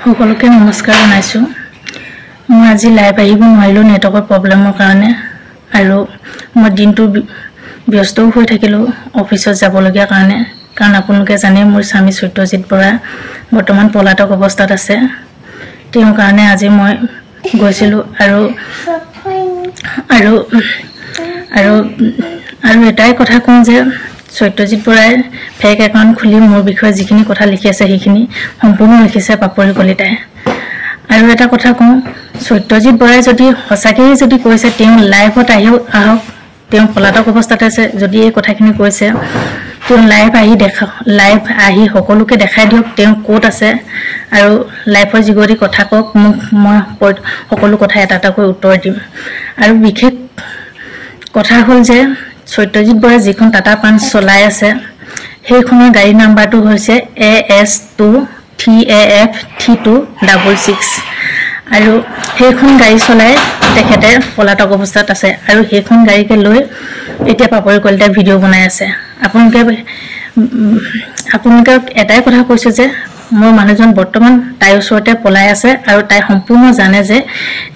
সকলোকে নমস্কাৰ জনাইছো। মই আজি লাইভ আহিব নোৱাৰিলো নেটৱৰ্কৰ প্ৰব্লেমৰ কাৰণে আৰু মই দিনটো ব্যস্ত হৈ থাকিলো অফিচত যাবলগীয়া কাৰণে কাৰণ আপোনালোকে জানে মোৰ স্বামী সত্যজিৎ বৰা বৰ্তমান পলাতক অৱস্থাত আছে। তেওঁৰ কাৰণে আজি মই গৈছিলো আৰু আৰু আৰু আৰু এটাই কথা কওঁ যে সত্যজিৎ বৰাই ফেক একাউণ্ট খুলি মোৰ বিষয়ে যিখিনি কথা লিখি আছে সেইখিনি সম্পূৰ্ণ লিখিছে পাপৰি কলিতাই। আৰু এটা কথা কওঁ, সত্যজিৎ বৰাই যদি সঁচাকৈ যদি কৈছে তেওঁ লাইভত আহক, তেওঁ পলাতক অৱস্থাত আছে, যদি এই কথাখিনি কৈছে তেওঁ লাইভ আহি সকলোকে দেখাই দিয়ক তেওঁ ক'ত আছে আৰু লাইভৰ যোগেদি কথা কওক, মোক মই সকলো কথা এটা এটাকৈ উত্তৰ দিম। আৰু বিশেষ কথা হ'ল যে সত্যজিৎ বৰাই যিখন টাটা পাঞ্চ চলাই আছে সেইখনৰ গাড়ী নাম্বাৰটো হৈছে AS2TAF3266 আৰু সেইখন গাড়ী চলাই তেখেতে পলাতক অৱস্থাত আছে আৰু সেইখন গাড়ীকে লৈ এতিয়া পাপৰি কলিতাই ভিডিঅ' বনাই আছে। আপোনালোকে এটাই কথা কৈছো যে মোৰ মানুহজন বৰ্তমান তাইৰ ওচৰতে পলাই আছে আৰু তাই সম্পূৰ্ণ জানে যে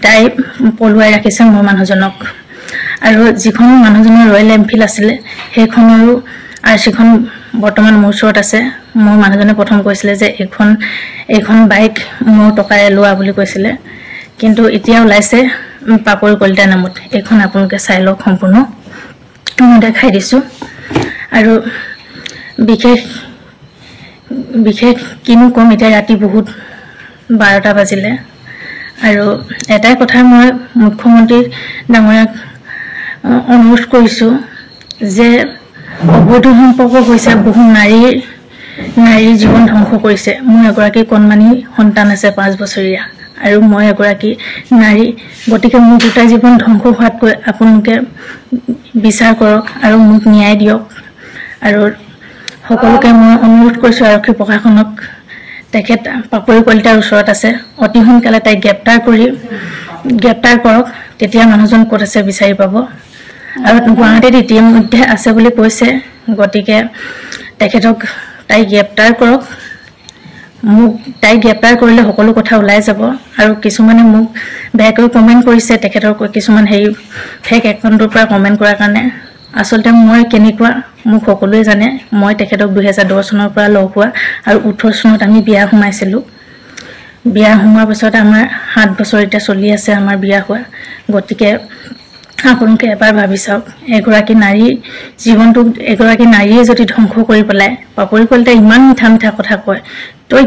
তাই পলুৱাই ৰাখিছে মোৰ মানুহজনক। আৰু যিখন মানুহজনৰ ৰয়েল এনফিল্ড আছিলে সেইখনৰো আৰচিখন বৰ্তমান মোৰ ওচৰত আছে। মোৰ মানুহজনে প্ৰথম কৈছিলে যে এইখন বাইক মোৰ টকাৰে লোৱা বুলি কৈছিলে, কিন্তু এতিয়া ওলাইছে পাপৰি কলিতাৰ নামত। এইখন আপোনালোকে চাই লওক, সম্পূৰ্ণ মই দেখাই দিছোঁ। আৰু বিশেষ কিনো কম, এতিয়া ৰাতি বহুত 12টা বাজিলে আৰু এটাই কথা মই মুখ্যমন্ত্ৰী ডাঙৰীয়াক অনুৰোধ কৰিছোঁ যে অবৈধ সম্পৰ্ক হৈছে, বহু নাৰীৰ জীৱন ধ্বংস কৰিছে। মোৰ এগৰাকী কণমানি সন্তান আছে 5 বছৰীয়া আৰু মই এগৰাকী নাৰী, গতিকে মোৰ দুটা জীৱন ধ্বংস হোৱাতকৈ আপোনালোকে বিচাৰ কৰক আৰু মোক ন্যায় দিয়ক। আৰু সকলোকে মই অনুৰোধ কৰিছোঁ আৰক্ষী প্ৰশাসনক, তেখেত পাপৰি কলিতাৰ ওচৰত আছে, অতি সোনকালে তাইক গ্ৰেপ্তাৰ কৰক, তেতিয়া মানুহজন ক'ত আছে বিচাৰি পাব। আৰু গুৱাহাটীত ইতিমধ্যে আছে বুলি কৈছে, গতিকে তেখেতক তাইক গ্ৰেপ্তাৰ কৰক। তাইক গ্ৰেপ্তাৰ কৰিলে সকলো কথা ওলাই যাব। আৰু কিছুমানে মোক বেয়াকৈ কমেণ্ট কৰিছে, তেখেতৰ কিছুমান ফেক একাউণ্টৰ পৰা কমেণ্ট কৰাৰ কাৰণে। আচলতে মই কেনেকুৱা মোক সকলোৱে জানে। মই তেখেতক 2010 চনৰ পৰা লগ হোৱা আৰু 18 চনত আমি বিয়া সোমাইছিলোঁ। বিয়া সোমোৱাৰ পিছত আমাৰ 7 বছৰ এতিয়া চলি আছে আমাৰ বিয়া হোৱা। গতিকে আপোনালোকে এবাৰ ভাবি চাওক, এগৰাকী নাৰীৰ জীৱনটো এগৰাকী নাৰীয়ে যদি ধ্বংস কৰি পেলাই, পাপৰি কলিতাই ইমান মিঠা কথা কয়, তই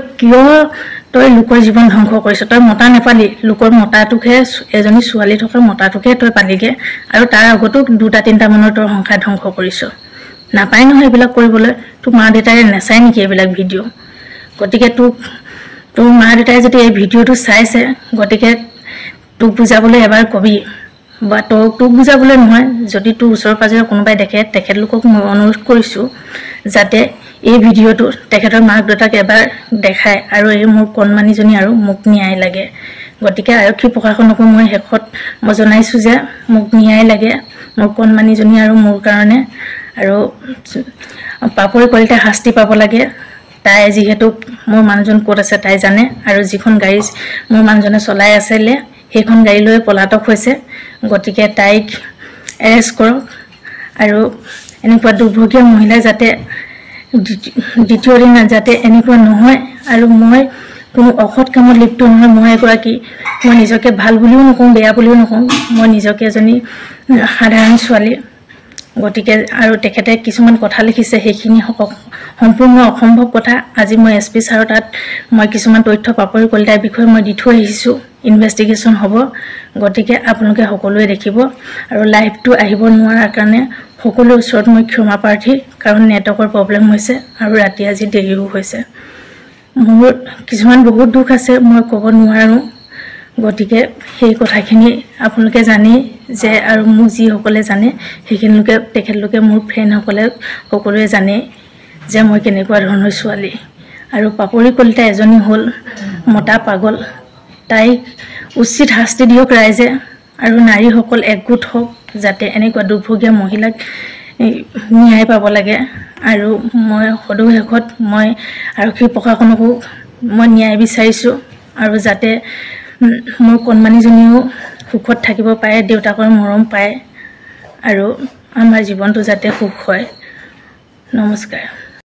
লোকৰ জীৱন ধ্বংস কৰিছ, তই মতা নেপালি, লোকৰ মতাটোকহে, এজনী ছোৱালী থকা মতাটোকহে তই পালিগে আৰু তাৰ আগতো 2-3টা মানৰ তই সংসাৰ ধ্বংস কৰিছ। নাপায় নহয় এইবিলাক কৰিবলৈ, তোৰ মা দেউতাই নেচায় নেকি এইবিলাক ভিডিঅ'? গতিকে তোৰ মা দেউতাই যদি এই ভিডিঅ'টো চাইছে, গতিকে তোক বুজাবলৈ এবাৰ কবি, বা তোক বুজাবলৈ নহয়, যদি তোৰ ওচৰ পাজৰে কোনোবাই দেখে তেখেতলোকক মই অনুৰোধ কৰিছোঁ যাতে এই ভিডিঅ'টো তেখেতৰ মাক দেউতাক এবাৰ দেখায় আৰু এই মোৰ কণমানিজনী আৰু মোক ন্যায় লাগে। গতিকে আৰক্ষী প্ৰশাসনকো মই শেষত মই জনাইছোঁ যে মোক ন্যায় লাগে মোৰ কণমানিজনী আৰু মোৰ কাৰণে। আৰু পাপৰি কলিতাই শাস্তি পাব লাগে। তাই যিহেতু মোৰ মানুহজন ক'ত আছে তাই জানে, আৰু যিখন গাড়ী মোৰ মানুহজনে চলাই আছিলে সেইখন গাড়ী লৈ পলাতক হৈছে। গতিকে তাইক এৰেষ্ট কৰক আৰু এনেকুৱা দুৰ্ভগীয়া মহিলাই যাতে দ্বিতীয় দিন যাতে এনেকুৱা নহয়। আৰু মই কোনো অসৎ কামত লিপ্ত নহয়। মই নিজকে ভাল বুলিও নকওঁ, বেয়া বুলিও নকওঁ, মই নিজকে এজনী সাধাৰণ ছোৱালী। গতিকে আৰু তেখেতে কিছুমান কথা লিখিছে, সেইখিনি সম্পূৰ্ণ অসম্ভৱ কথা। আজি মই SP ছাৰৰ তাত মই কিছুমান তথ্য পাপৰি কলিতাৰ বিষয়ে মই দি থৈ আহিছোঁ, ইনভেষ্টিগেশ্যন হ'ব। গতিকে আপোনালোকে সকলোৱে দেখিব। আৰু লাইভটো আহিব নোৱাৰাৰ কাৰণে সকলোৰে ওচৰত মই ক্ষমা প্ৰাৰ্থী, কাৰণ নেটৱৰ্কৰ প্ৰব্লেম হৈছে আৰু ৰাতি আজি দেৰিও হৈছে। মোৰ কিছুমান বহুত দুখ আছে, মই ক'ব নোৱাৰোঁ। গতিকে সেই কথাখিনি আপোনালোকে জানেই যে, আৰু মোক যিসকলে জানে তেখেতলোকে মোৰ ফ্ৰেণ্ডসকলে সকলোৱে জানে যে মই কেনেকুৱা ধৰণৰ ছোৱালী। আৰু পাপৰি কলিতা এজনী হ'ল মতা পাগল। তাইক উচিত শাস্তি দিয়ক ৰাইজে আৰু নাৰীসকল একগোট হওক, যাতে এনেকুৱা দুৰ্ভগীয়া মহিলাক ন্যায় পাব লাগে। আৰু মই সদৌ শেষত মই আৰক্ষী প্ৰশাসনকো মই ন্যায় বিচাৰিছোঁ, আৰু যাতে মোৰ কণমানিজনীও সুখত থাকিব পাৰে, দেউতাকৰ মৰম পায় আৰু আমাৰ জীৱনটো যাতে সুখ হয়। নমস্কাৰ।